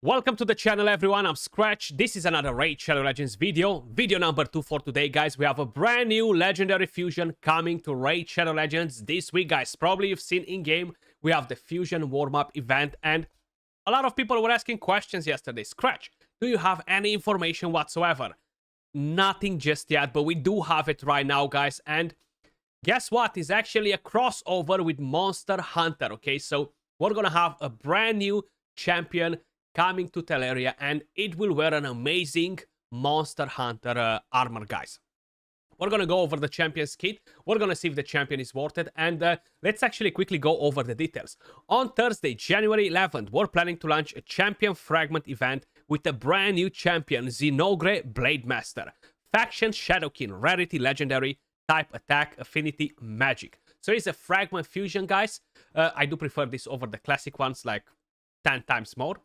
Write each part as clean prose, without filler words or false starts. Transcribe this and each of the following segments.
Welcome to the channel, everyone. I'm Skratch. This is another Raid Shadow Legends video number 2 for today, guys. We have a brand new legendary fusion coming to Raid Shadow Legends this week, guys. Probably you've seen in-game, we have the fusion warm-up event, and a lot of people were asking questions yesterday. Skratch, do you have any information whatsoever? Nothing just yet, but we do have it right now, guys. And guess what? It's actually a crossover with Monster Hunter, okay? So we're gonna have a brand new champion coming to Teleria, and it will wear an amazing Monster Hunter armor, guys. We're gonna go over the champion's kit. We're gonna see if the champion is worth it, and let's actually quickly go over the details. On Thursday, January 11th, we're planning to launch a champion fragment event with a brand new champion, Zinogre Blademaster. Faction Shadowkin, rarity legendary, type attack, affinity, magic. So it's a fragment fusion, guys. I do prefer this over the classic ones, like 10 times more.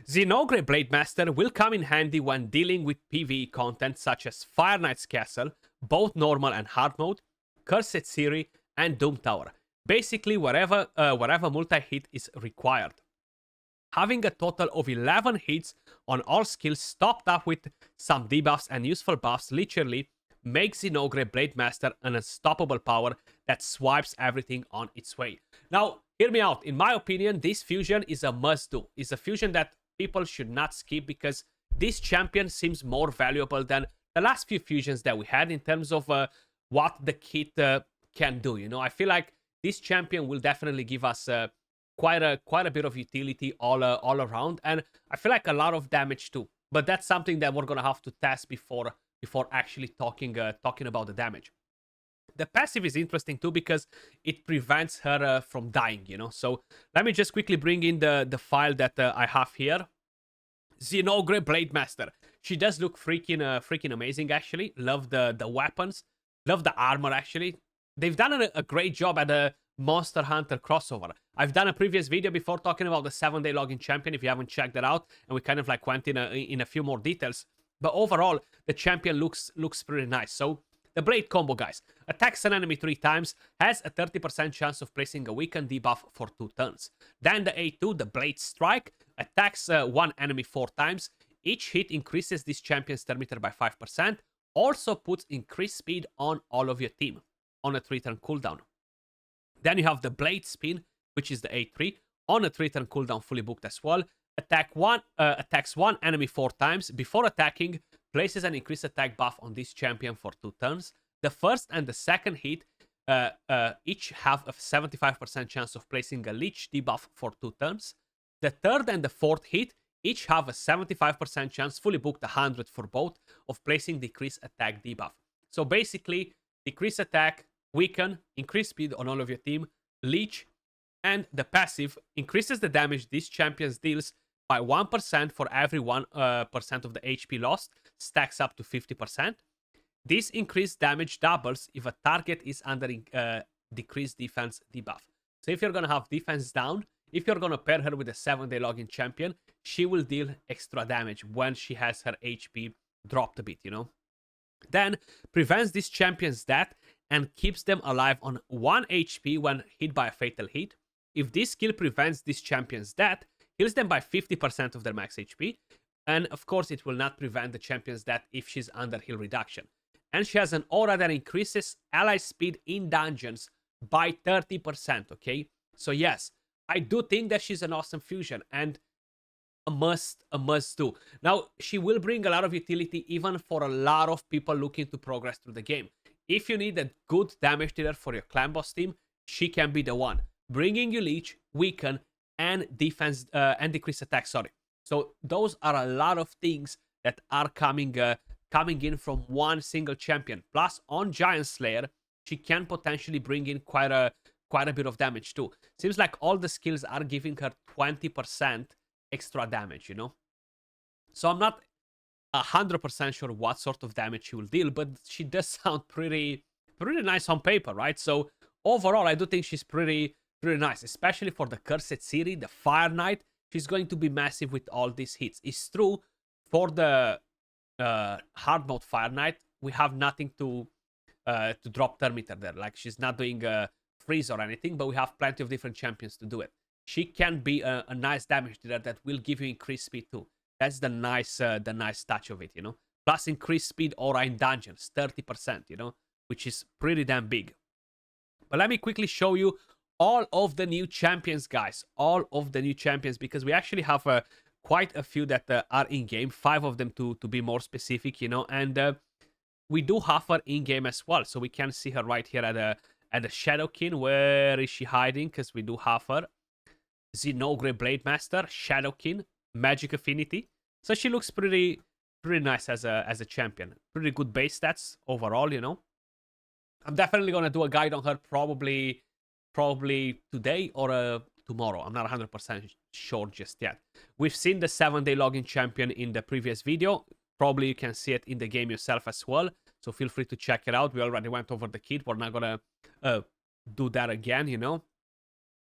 Zinogre Blademaster will come in handy when dealing with PvE content such as Fire Knight's Castle, both normal and hard mode, Cursed City, and Doom Tower. Basically, wherever multi-hit is required. Having a total of 11 hits on all skills topped up with some debuffs and useful buffs literally makes Zinogre Blademaster an unstoppable power that swipes everything on its way. Now, hear me out. In my opinion, this fusion is a must-do. It's a fusion that people should not skip because this champion seems more valuable than the last few fusions that we had in terms of what the kit can do. You know, I feel like this champion will definitely give us quite a bit of utility all around, and I feel like a lot of damage too. But that's something that we're gonna have to test before actually talking about the damage. The passive is interesting too because it prevents her from dying, you know. So let me just quickly bring in the file that I have here. Zinogre Blademaster. She does look freaking amazing, actually. Love the weapons, love the armor. Actually, they've done a great job at a Monster Hunter crossover. I've done a previous video before talking about the 7-day login champion. If you haven't checked that out, and we kind of like went in a few more details. But overall, the champion looks pretty nice. So the Blade combo, guys. Attacks an enemy 3 times, has a 30% chance of placing a weakened debuff for 2 turns. Then the A2, the Blade Strike, attacks one enemy 4 times. Each hit increases this champion's turn meter by 5%. Also puts increased speed on all of your team on a 3-turn cooldown. Then you have the Blade Spin, which is the A3, on a 3-turn cooldown, fully booked as well. Attacks one enemy 4 times. Before attacking, places an increased attack buff on this champion for 2 turns. The first and the second hit each have a 75% chance of placing a leech debuff for 2 turns. The third and the fourth hit each have a 75% chance, fully booked 100 for both, of placing decreased attack debuff. So basically, decreased attack, weaken, increase speed on all of your team, leech, and the passive increases the damage this champion deals by 1% for every 1% of the HP lost, stacks up to 50%. This increased damage doubles if a target is under decreased defense debuff. So if you're going to have defense down, if you're going to pair her with a 7-day login champion, she will deal extra damage when she has her HP dropped a bit, you know. Then prevents this champion's death and keeps them alive on 1 HP when hit by a fatal hit. If this skill prevents this champion's death, heals them by 50% of their max HP. And of course, it will not prevent the champion's death if she's under heal reduction. And she has an aura that increases ally speed in dungeons by 30%, okay? So yes, I do think that she's an awesome fusion and a must do. Now, she will bring a lot of utility even for a lot of people looking to progress through the game. If you need a good damage dealer for your clan boss team, she can be the one. Bringing you leech, weaken, and defense and decrease attack. Sorry. So those are a lot of things that are coming in from one single champion. Plus, on Giant Slayer, she can potentially bring in quite a bit of damage too. Seems like all the skills are giving her 20% extra damage. You know. So I'm not 100% sure what sort of damage she will deal, but she does sound pretty nice on paper, right? So overall, I do think she's pretty nice, especially for the Cursed City, the Fire Knight. She's going to be massive with all these hits. It's true, for the hard mode Fire Knight, we have nothing to drop turn meter there. Like, she's not doing freeze or anything, but we have plenty of different champions to do it. she can be a nice damage dealer that will give you increased speed too. That's the nice touch of it, you know. Plus increased speed aura in dungeons, 30%, you know, which is pretty damn big. But let me quickly show you all of the new champions, guys. All of the new champions, because we actually have quite a few that are in game. 5 of them to be more specific, you know. And we do have her in game as well, so we can see her right here at the Shadowkin. Where is she hiding? Because we do have her. Zinogre Blade Master, Shadowkin, Magic Affinity. So she looks pretty nice as a champion. Pretty good base stats overall, you know. I'm definitely gonna do a guide on her probably today or tomorrow. I'm not 100% sure just yet. We've seen the 7-day login champion in the previous video. Probably you can see it in the game yourself as well. So feel free to check it out. We already went over the kit. We're not gonna do that again, you know.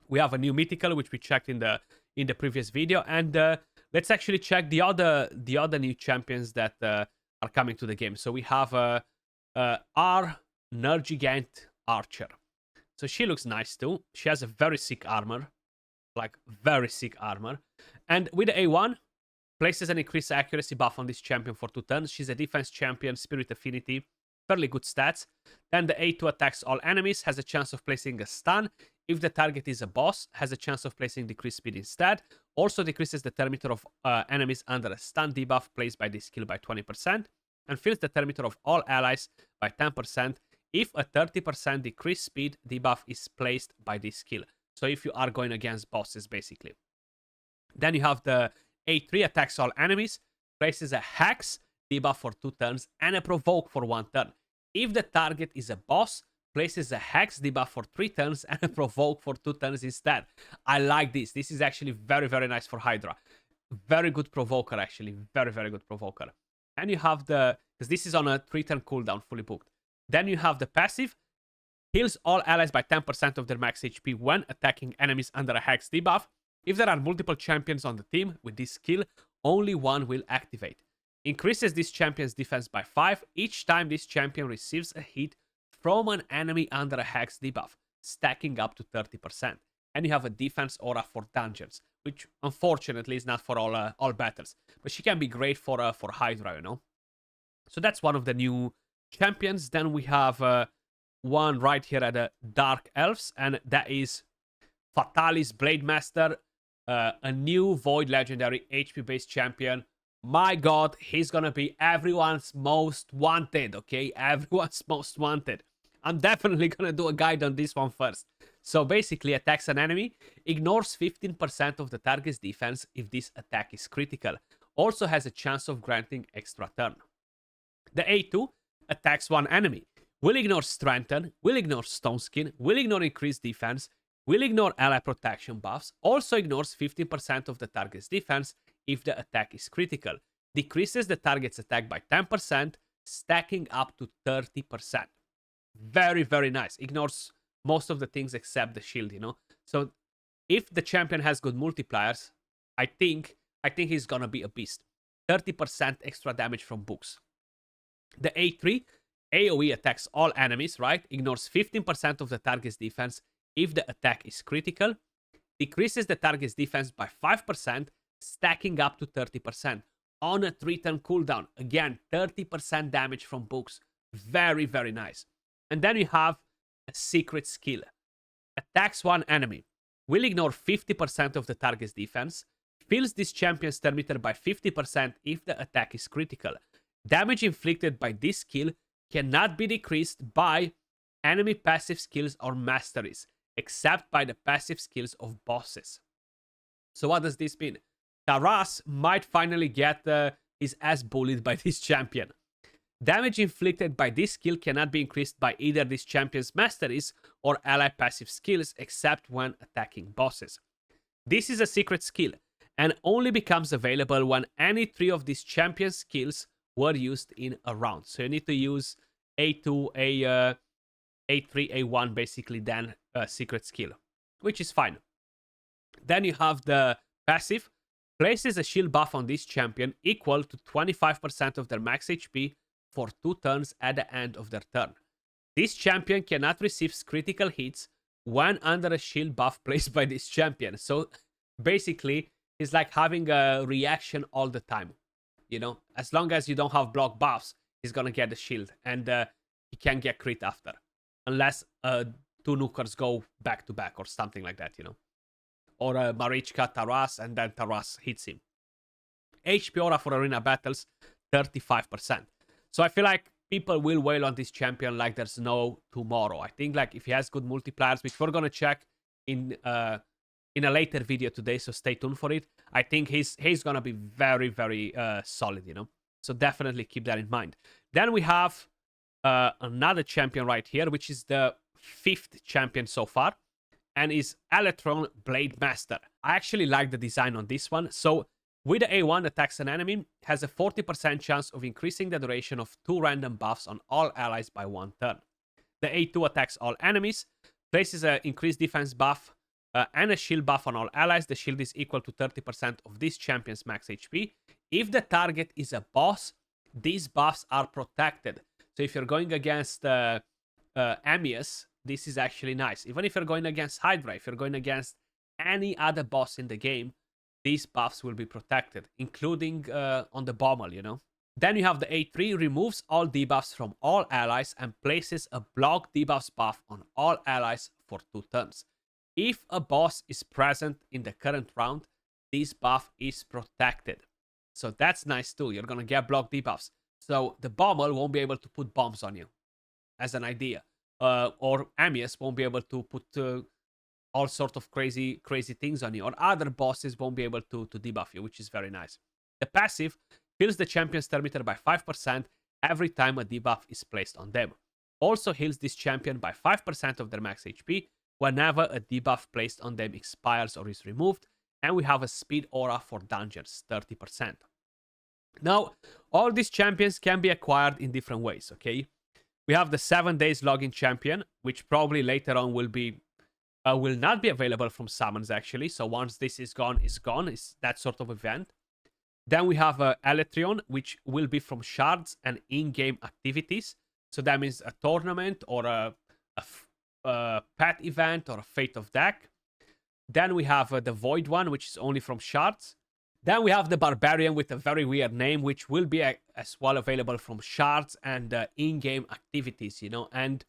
We have a new mythical which we checked in the previous video, and let's actually check the other new champions that are coming to the game. So we have our Nergigant Archer. So she looks nice too. She has a very sick armor, like very sick armor, and with the A1 places an increased accuracy buff on this champion for 2 turns. She's a defense champion, Spirit Affinity, fairly good stats. Then the A2 attacks all enemies, has a chance of placing a stun. If the target is a boss, has a chance of placing decreased speed instead. Also decreases the thermometer of enemies under a stun debuff placed by this skill by 20%. And fills the thermometer of all allies by 10% if a 30% decreased speed debuff is placed by this skill. So if you are going against bosses, basically. Then you have the A3 attacks all enemies, places a Hex debuff for 2 turns and a Provoke for 1 turn. If the target is a boss, places a Hex debuff for 3 turns and a Provoke for 2 turns instead. I like this. This is actually very nice for Hydra. Very good provoker, actually. Very good provoker. And you have the, because this is on a 3-turn cooldown, fully booked. Then you have the passive, heals all allies by 10% of their max HP when attacking enemies under a Hex debuff. If there are multiple champions on the team with this skill, only one will activate. Increases this champion's defense by 5 each time this champion receives a hit from an enemy under a Hex debuff, stacking up to 30%. And you have a defense aura for dungeons, which unfortunately is not for all battles, but she can be great for Hydra, you know. So that's one of the new champions. Then we have one right here at the Dark Elves, and that is Fatalis Blade Master, a new Void Legendary HP based champion. My god, he's gonna be everyone's most wanted, okay? Everyone's most wanted. I'm definitely gonna do a guide on this one first. So basically, attacks an enemy, ignores 15% of the target's defense if this attack is critical. Also has a chance of granting extra turn. The A2 attacks one enemy, will ignore Strengthen, will ignore Stone Skin, will ignore increased defense, will ignore ally protection buffs, also ignores 15% of the target's defense if the attack is critical. Decreases the target's attack by 10%, stacking up to 30%. Very nice. Ignores most of the things except the shield, you know. So if the champion has good multipliers, I think he's gonna be a beast. 30% extra damage from books. The A3 AoE attacks all enemies, right? Ignores 15% of the target's defense if the attack is critical. Decreases the target's defense by 5%, stacking up to 30%. On a 3-turn cooldown. Again, 30% damage from books. Very nice. And then you have a secret skill. Attacks one enemy. Will ignore 50% of the target's defense. Fills this champion's thermometer by 50% if the attack is critical. Damage inflicted by this skill cannot be decreased by enemy passive skills or masteries, except by the passive skills of bosses. So what does this mean? Taras might finally get his ass bullied by this champion. Damage inflicted by this skill cannot be increased by either this champion's masteries or ally passive skills except when attacking bosses. This is a secret skill and only becomes available when any 3 of these champion skills were used in a round. So you need to use A2, A3, A1 basically, then secret skill, which is fine. Then you have the passive. Places a shield buff on this champion equal to 25% of their max HP for 2 turns at the end of their turn. This champion cannot receive critical hits when under a shield buff placed by this champion. So basically, it's like having a reaction all the time. You know, as long as you don't have block buffs, he's gonna get the shield, and he can get crit after, unless two nukers go back to back or something like that, you know, or Marichka Taras, and then Taras hits him. HP aura for arena battles, 35%. So I feel like people will wail on this champion like there's no tomorrow. I think like if he has good multipliers, which we're gonna check in a later video today, so stay tuned for it. I think he's gonna be very, very solid, you know. So definitely keep that in mind. Then we have another champion right here, which is the 5th champion so far, and is Electron Blade Master. I actually like the design on this one. So with the A1 attacks an enemy, has a 40% chance of increasing the duration of 2 random buffs on all allies by 1 turn. The A2 attacks all enemies, places an increased defense buff and a shield buff on all allies. The shield is equal to 30% of this champion's max HP. If the target is a boss, these buffs are protected. So if you're going against Amius, this is actually nice. Even if you're going against Hydra, if you're going against any other boss in the game, these buffs will be protected, including on the Bommel, you know. Then you have the A3, removes all debuffs from all allies and places a block debuffs buff on all allies for 2 turns. If a boss is present in the current round, this buff is protected. So that's nice too. You're gonna get block debuffs. So the Bommel won't be able to put bombs on you, as an idea. Or Amius won't be able to put all sorts of crazy things on you, or other bosses won't be able to debuff you, which is very nice. The passive heals the champion's turn meter by 5% every time a debuff is placed on them. Also heals this champion by 5% of their max HP whenever a debuff placed on them expires or is removed, and we have a speed aura for dungeons, 30%. Now, all these champions can be acquired in different ways, okay? We have the 7 days login champion, which probably later on will not be available from summons, actually. So once this is gone, it's gone. It's that sort of event. Then we have Eletrion, which will be from shards and in-game activities. So that means a tournament or a pet event or a Fate of Deck. Then we have the Void one, which is only from shards. Then we have the Barbarian with a very weird name, which will be as well available from shards and in-game activities, you know. And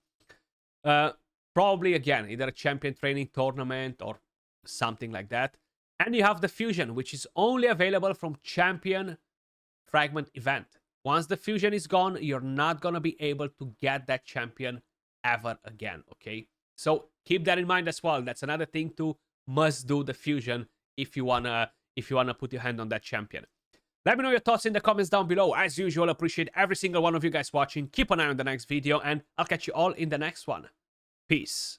probably, again, either a champion training tournament or something like that. And you have the Fusion, which is only available from champion fragment event. Once the Fusion is gone, you're not going to be able to get that champion ever again, okay? So keep that in mind as well. That's another thing to must do, the Fusion, if you want to put your hand on that champion. Let me know your thoughts in the comments down below. As usual, appreciate every single one of you guys watching. Keep an eye on the next video, and I'll catch you all in the next one. Peace.